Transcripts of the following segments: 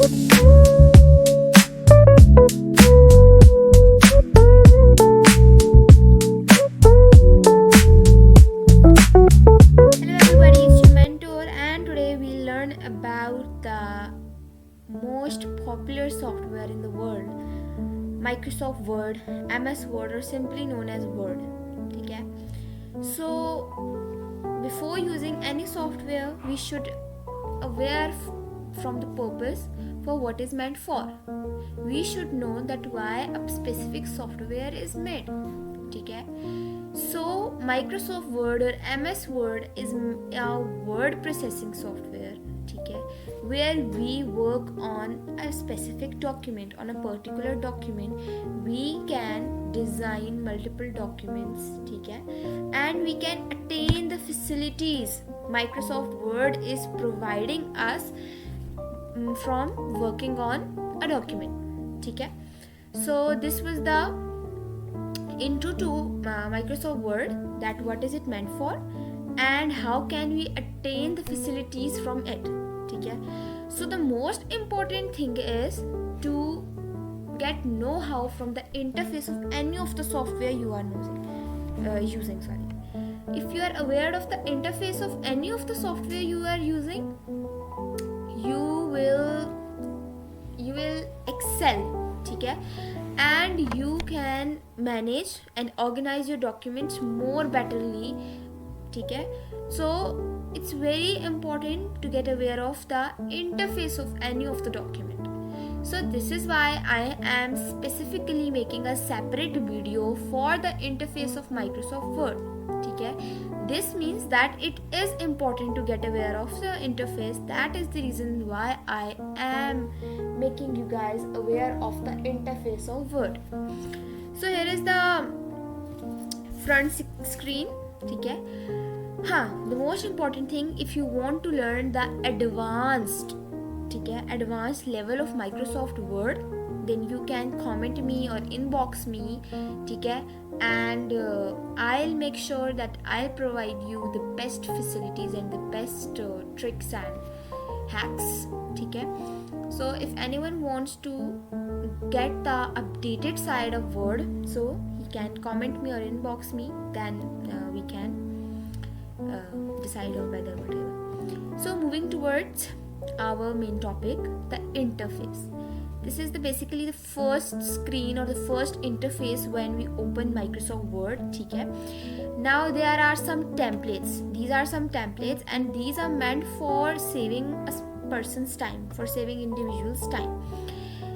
everybody, it's your mentor, and today we'll learn about the most popular software in the world, Microsoft Word, MS Word, or simply known as Word. Okay? So, before using any software, we should aware from the purpose for what is meant for. We should know that why a specific software is made. Okay? So, Microsoft Word or MS Word is a word processing software, okay, where we work on a specific document, on a particular document. We can design multiple documents, okay, and we can attain the facilities Microsoft Word is providing us from working on a document, okay. So, this was the intro to Microsoft Word, that what is it meant for and how can we attain the facilities from it. Okay? So the most important thing is to get know-how from the interface of any of the software you are using. If you are aware of the interface of any of the software you are using, you will excel. Okay? And you can manage and organize your documents more betterly. Okay? So it's very important to get aware of the interface of any of the document. So this is why I am specifically making a separate video for the interface of Microsoft Word. Okay? This means that it is important to get aware of the interface. That is the reason why I am making you guys aware of the interface of Word. So here is the front screen. Okay? The most important thing, if you want to learn the advanced level of Microsoft Word, then you can comment me or inbox me, okay, and I'll make sure that I'll provide you the best facilities and the best tricks and hacks, okay. So if anyone wants to get the updated side of Word, so he can comment me or inbox me, then we can decide on whether whatever. So moving towards our main topic, the interface. This is basically the first screen or the first interface when we open Microsoft Word. Okay? Now there are some templates. These are some templates, and these are meant for saving a person's time, for saving individuals' time.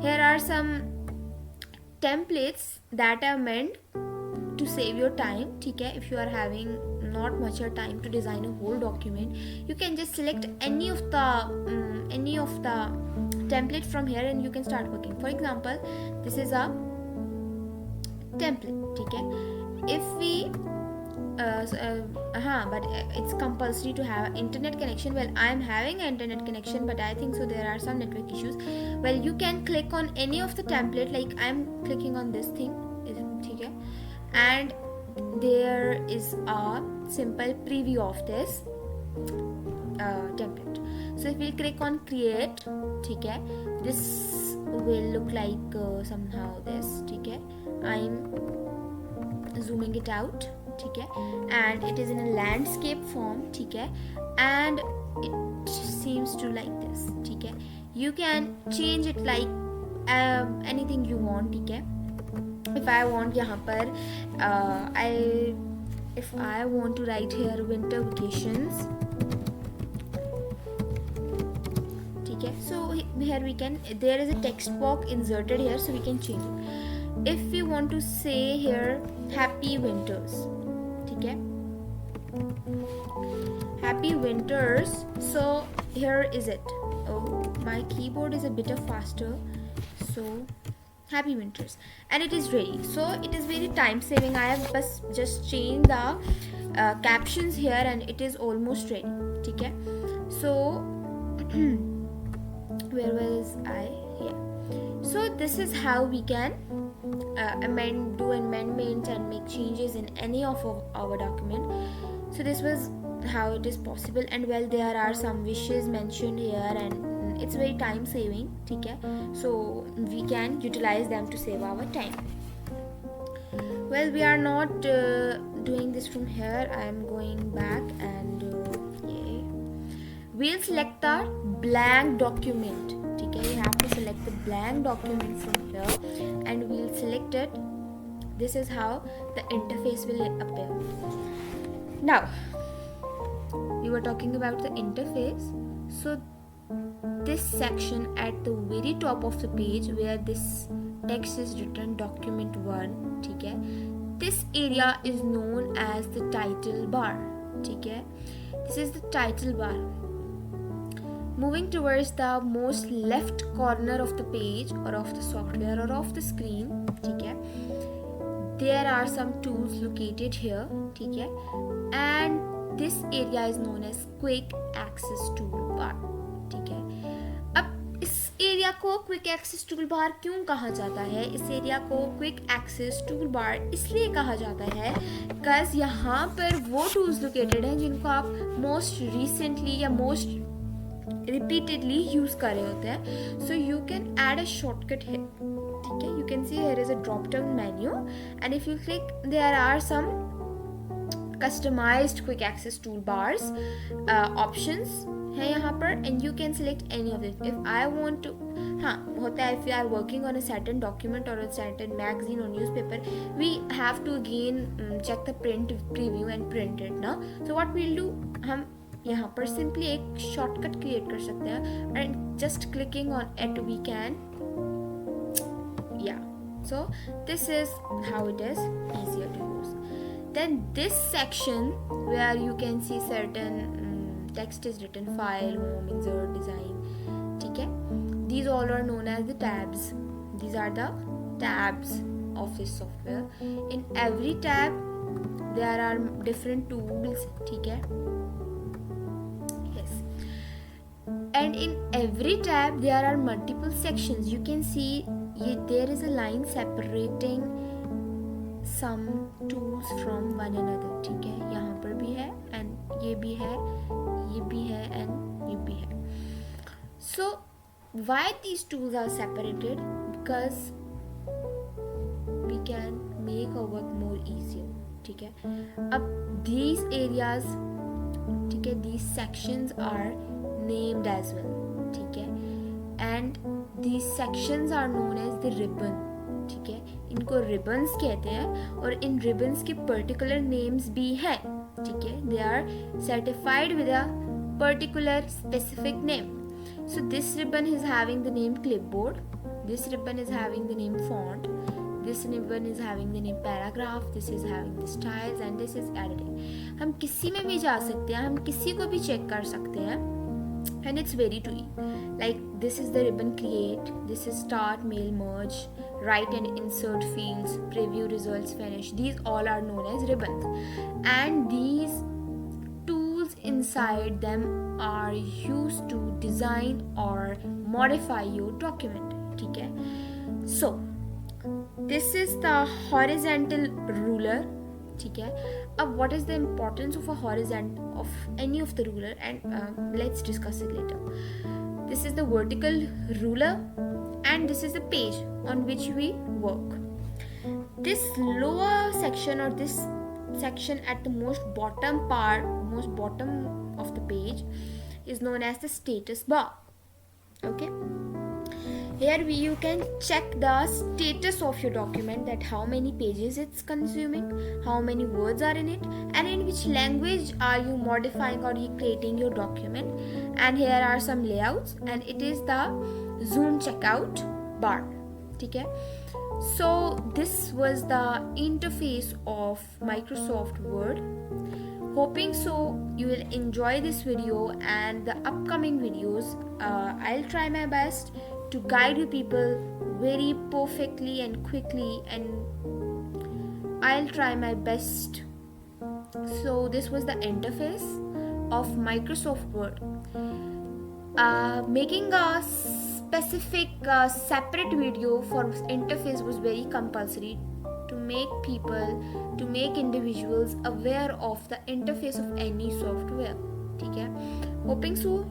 Here are some templates that are meant to save your time. Okay? If you are having not much time to design a whole document, you can just select any of the template from here and you can start working. For example, this is a template. Okay? If we but it's compulsory to have internet connection. Well, I am having an internet connection, but I think so there are some network issues. Well, you can click on any of the template, like I'm clicking on this thing, okay, and there is a simple preview of this template. So if we click on create, okay, this will look like somehow this. Okay, I'm zooming it out. Okay, and it is in a landscape form. Okay, and it seems to like this. Okay, you can change it like anything you want. Okay, if I want if I want to write here winter vacations, okay, so here we can, there is a text box inserted here, so we can change it. If we want to say here happy winters, okay, happy winters, so here is it. Oh, my keyboard is a bit faster, so happy winters, and it is ready. So it is very time saving. I have just changed the captions here and it is almost ready. Okay, so where was I? Here. So this is how we can do amendments and make changes in any of our document. So this was how it is possible. And well, there are some wishes mentioned here, and it's very time saving, ठीक है, so we can utilize them to save our time. Well, we are not doing this from here. I am going back and we'll select our blank document, ठीक है, you have to select the blank document from here and we'll select it. This is how the interface will appear. Now we were talking about the interface, so this section at the very top of the page where this text is written document 1, ठीक है, this area is known as the title bar, ठीक है, this is the title bar. Moving towards the most left corner of the page or of the software or of the screen, ठीक है, there are some tools located here, ठीक है, and this area is known as quick access toolbar, ठीक है. अब इस area को quick access tool bar क्यों कहा जाता है? इस एरिया को क्विक एक्सेस टूल बार इसलिए कहा जाता है बिकॉज यहाँ पर वो टूल्स लोकेटेड हैं जिनको आप मोस्ट रिसेंटली या मोस्ट repeatedly यूज कर रहे होते हैं. So you can add a shortcut है, ठीक है, you can see here is a drop down menu and if you click there are some customized quick access toolbars options है यहाँ पर and you can select any of it. If I want to, हाँ होता है, if you are working on a certain document or a certain magazine or newspaper, we have to again check the print preview and print it ना. So what we'll do, हम यहाँ पर simply एक shortcut create कर सकते हैं and just clicking on it we can, yeah, so this is how it is easier to use. Then this section where you can see certain text is written, file, home, insert, design, ठीक है, these all are known as the tabs. These are the tabs of this software. In every tab there are different tools, ठीक है, and in every tab there are multiple sections. You can see there is a line separating some tools from one another, ठीक है, यहाँ पर भी है and ये भी है, ये भी है and ये भी है. So why these tools are separated? Because we can make our work more easier, ठीक है. अब these areas, ठीक है, these sections are named as well, ठीक है, and these sections are known as the ribbon, ठीक है, इनको ribbons कहते हैं और इन ribbons के particular names भी हैं, ठीक है, they are certified with a particular specific name. So this ribbon is having the name clipboard, this ribbon is having the name font, this ribbon is having the name paragraph, this is having the styles and this is editing. हम किसी में भी जा सकते हैं, हम किसी को भी चेक कर सकते हैं and it's very to like this is the ribbon create, this is start, mail, merge, write and insert fields, preview, results, finish. These all are known as ribbons and these tools inside them are used to design or modify your document, ठीक है. So this is the horizontal ruler, ठीक है. अब what is the importance of a horizontal of any of the ruler and let's discuss it later. This is the vertical ruler and this is the page on which we work. This lower section or this section at the most bottom of the page is known as the status bar, okay. Here you can check the status of your document, that how many pages it's consuming, how many words are in it, and in which language are you modifying or you creating your document. And here are some layouts and it is the zoom checkout bar, ठीक है. So this was the interface of Microsoft Word. Hoping so you will enjoy this video and the upcoming videos. I'll try my best to guide you people very perfectly and quickly and I'll try my best. So this was the interface of Microsoft Word. Making a specific separate video for interface was very compulsory to make individuals aware of the interface of any software, ठीक है. Hoping so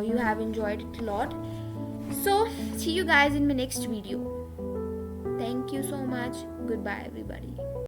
you have enjoyed it a lot. So see you guys in my next video. Thank you so much. Goodbye everybody.